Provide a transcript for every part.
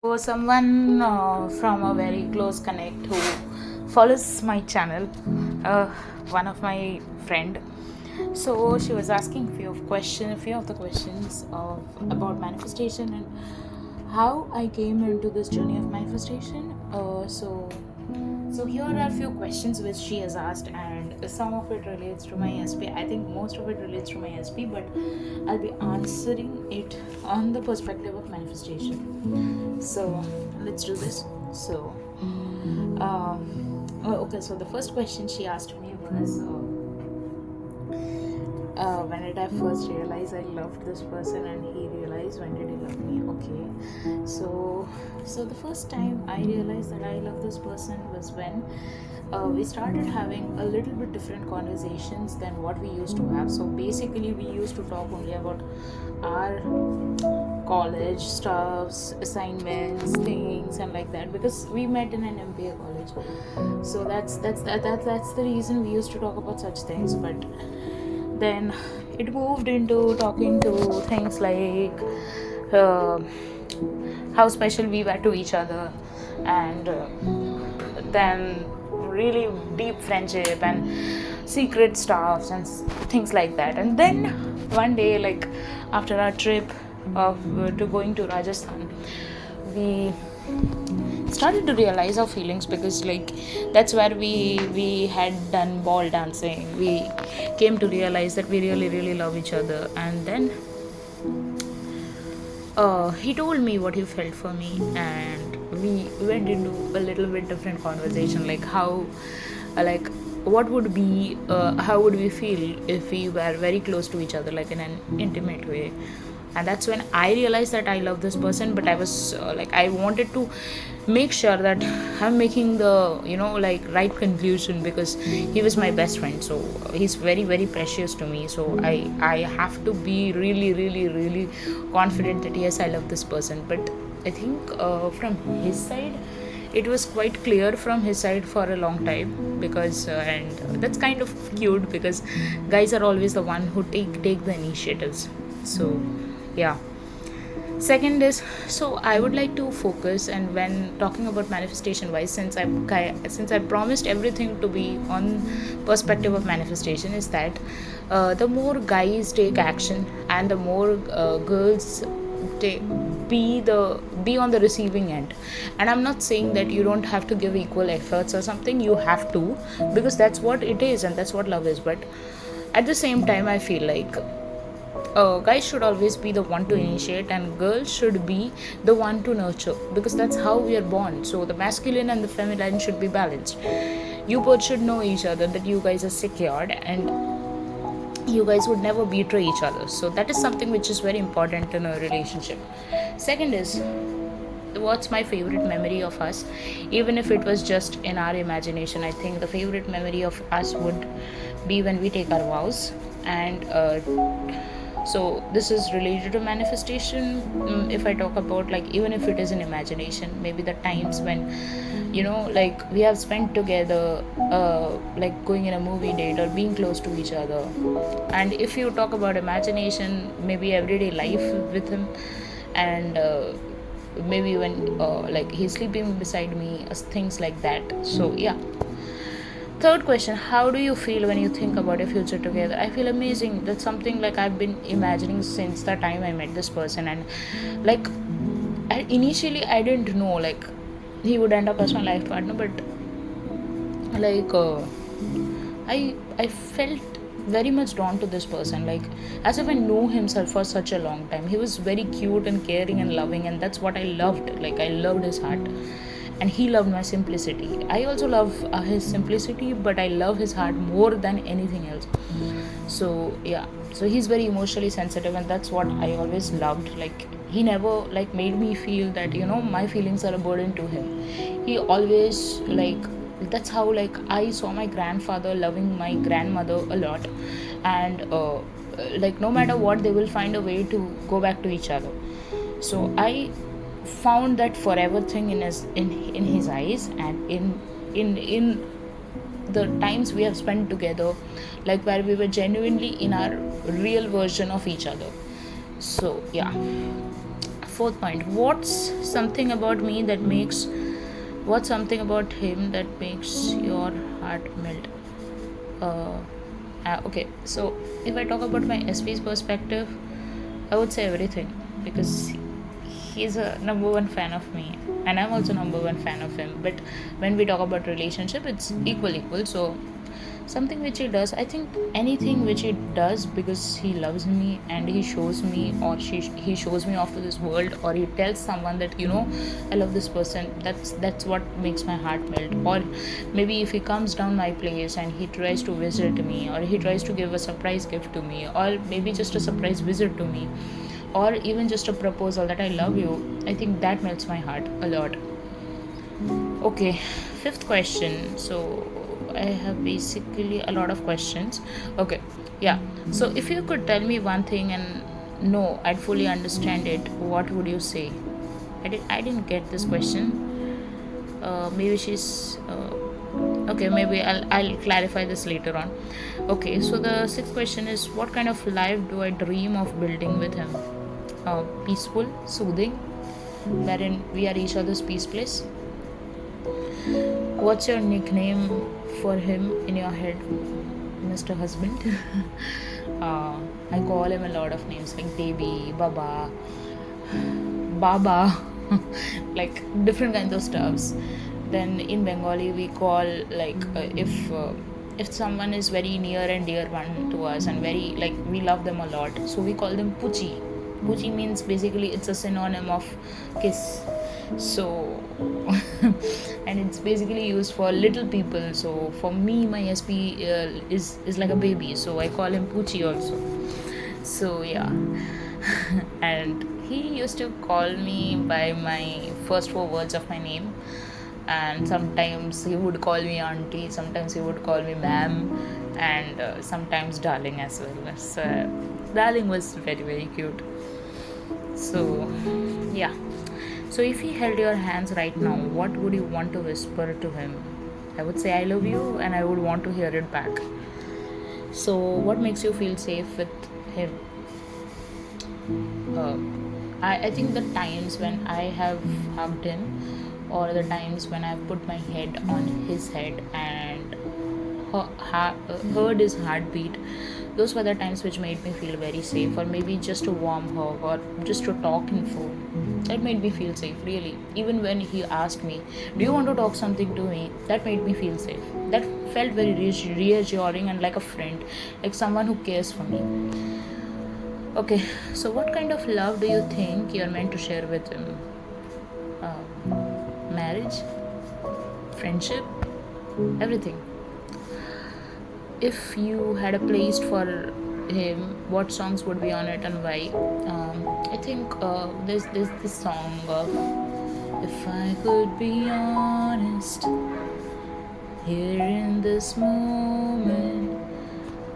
So someone from a very close connect who follows my channel, uh, one of my friend. So she was asking few of the questions about manifestation and how I came into this journey of manifestation. So here are a few questions which she has asked, and some of it relates to my SP. I think most of it relates to my SP, but I'll be answering it on the perspective of manifestation. So let's do this. Okay. So the first question she asked me was, when did I first realize I loved this person, and he realized when did he love me? Okay, so the first time I realized that I love this person was when we started having a little bit different conversations than what we used to have. So basically, we used to talk only about our college stuffs, assignments, things, and like that, because we met in an MBA college. So that's the reason we used to talk about such things. But then it moved into talking to things like uh, how special we were to each other, and then really deep friendship and secret stuffs and things like that. And then one day, like after our trip of to going to Rajasthan, we started to realize our feelings, because like that's where we had done ball dancing. We came to realize that we really love each other. And then he told me what he felt for me, and we went into a little bit different conversation, like like what would be how would we feel if we were very close to each other, like in an intimate way. And that's when I realized that I love this person. But I was like, I wanted to make sure that I'm making the like right conclusion, because he was my best friend, so he's very precious to me. So I have to be really confident that yes, I love this person. But I think from his side, it was quite clear from his side for a long time, because and that's kind of cute, because guys are always the one who take the initiatives. So yeah. Second is, so I would like to focus, and when talking about manifestation wise, since I promised everything to be on perspective of manifestation, is that the more guys take action, and the more girls take, be on the receiving end. And I'm not saying that you don't have to give equal efforts or something. You have to, because that's what it is, and that's what love is. But at the same time, I feel like guys should always be the one to initiate, and girls should be the one to nurture, because that's how we are born. So the masculine and the feminine should be balanced. You both should know each other, that you guys are secured, and you guys would never betray each other. So that is something which is very important in a relationship. Second is, what's my favorite memory of us? Even if it was just in our imagination, I think the favorite memory of us would be when we take our vows. And so this is related to manifestation. If I talk about, like, even if it is in imagination, maybe the times when like we have spent together, like going in a movie date or being close to each other. And if you talk about imagination, maybe everyday life with him, and maybe when like he's sleeping beside me, things like that. So yeah. Third question, how do you feel when you think about your future together? I feel amazing. That's something like I've been imagining since the time I met this person. And like initially I didn't know like he would end up as my life partner, but like I felt very much drawn to this person, like as if I know himself for such a long time. He was very cute and caring and loving, and that's what I loved. Like I loved his heart, and he loved my simplicity. I also love his simplicity, but I love his heart more than anything else. So yeah, so he's very emotionally sensitive, and that's what I always loved. Like he never like made me feel that my feelings are a burden to him. He always like, that's how like I saw my grandfather loving my grandmother a lot. And like no matter what, they will find a way to go back to each other. So I found that forever thing in his eyes, and in the times we have spent together, like where we were genuinely in our real version of each other. So yeah. fourth point. What's something about him that makes your heart melt? Uh, okay, so if I talk about my SP's perspective, I would say everything, because he's a number one fan of me, and I'm also number one fan of him. But when we talk about relationship, it's equal. So something which he does, I think anything which he does because he loves me, and he shows me, or he shows me off to this world, or he tells someone that, I love this person. That's what makes my heart melt. Or maybe if he comes down my place and he tries to visit me, or he tries to give a surprise gift to me, or maybe just a surprise visit to me, or even just a proposal that I love you, I think that melts my heart a lot. Okay, fifth question. So I have basically a lot of questions. Okay, yeah. So if you could tell me one thing and no, I'd fully understand it, what would you say? I didn't get this question. Maybe she's okay. Maybe I'll clarify this later on. Okay, so the sixth question is, what kind of life do I dream of building with him? Peaceful, soothing, wherein we are each other's peace place. What's your nickname for him in your head, Mr. Husband? uh, I call him a lot of names like baby, baba, like different kinds of stuffs. Then in Bengali we call, like, if someone is very near and dear one to us, and very, like, we love them a lot, so we call them puchi. Puchi means basically it's a synonym of kiss. So and it's basically used for little people. So for me, my SP is like a baby, so I call him Puchi also. So yeah. And he used to call me by my first four words of my name, and sometimes he would call me auntie, sometimes he would call me ma'am, and sometimes darling as well. So darling was very cute. So yeah. So if he held your hands right now, what would you want to whisper to him? I would say I love you, and I would want to hear it back. So what makes you feel safe with him? uh, I think the times when I have hugged him, or the times when I've put my head on his head and heard his heartbeat, those were the times which made me feel very safe. Or maybe just a warm hug, or just a talk in phone, that made me feel safe, really. Even when he asked me, do you want to talk something to me, that made me feel safe. That felt very reassuring, and like a friend, like someone who cares for me. Okay, so what kind of love do you think you're meant to share with him? Marriage, friendship, everything. If you had a playlist for him, what songs would be on it and why? I think there's this song of, if I could be honest, here in this moment,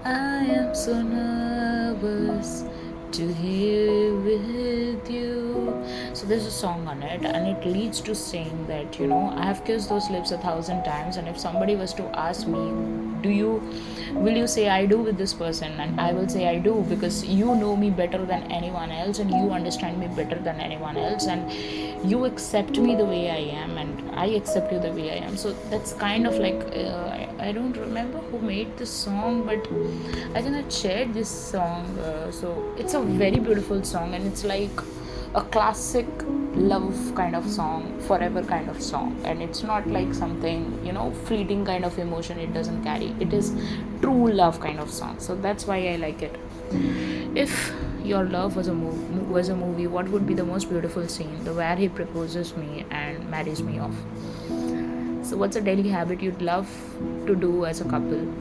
I am so nervous to hear with you. So there's a song on it, and it leads to saying that, I have kissed those lips 1,000 times, and if somebody was to ask me, will you say I do with this person, and I will say I do, because you know me better than anyone else, and you understand me better than anyone else, and you accept me the way I am, and I accept you the way I am. So that's kind of like, I don't remember who made this song, but I think I shared this song. So it's a very beautiful song, and it's like a classic love kind of song, forever kind of song, and it's not like something, fleeting kind of emotion it doesn't carry. It is true love kind of song. So that's why I like it. If your love was a movie, what would be the most beautiful scene? The where he proposes me and marries me off. So what's a daily habit you'd love to do as a couple?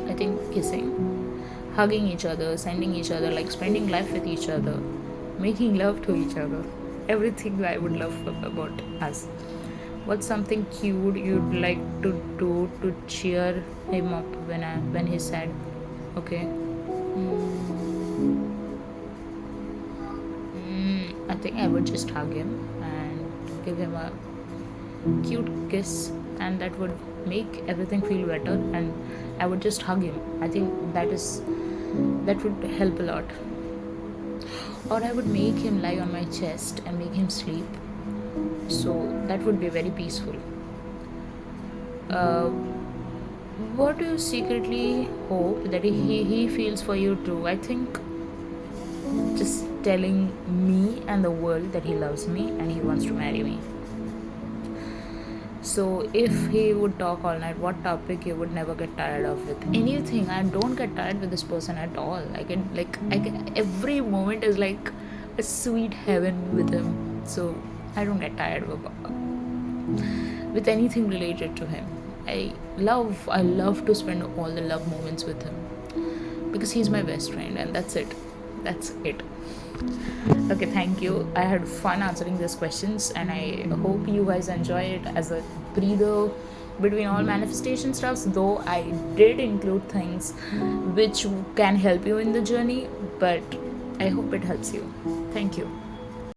I think kissing, hugging each other, sending each other, like spending life with each other, making love to each other. Everything I would love about us. What's something cute you'd like to do to cheer him up when he's sad? Okay. I think I would just hug him and give him a cute kiss, and that would make everything feel better. And I would just hug him. I think that would help a lot. or I would make him lie on my chest and make him sleep. So that would be very peaceful. Uh, what do you secretly hope that he feels for you too? I think just telling me and the world that he loves me and he wants to marry me. So if he would talk all night, what topic you would never get tired of with? Anything. I don't get tired with this person at all. I can every moment is like a sweet heaven with him. So I don't get tired with anything related to him. I love to spend all the love moments with him because he's my best friend and that's it. That's it. Okay, thank you. I had fun answering these questions, and I hope you guys enjoy it as a breather between all manifestation stuffs. Though I did include things which can help you in the journey, but I hope it helps you. Thank you.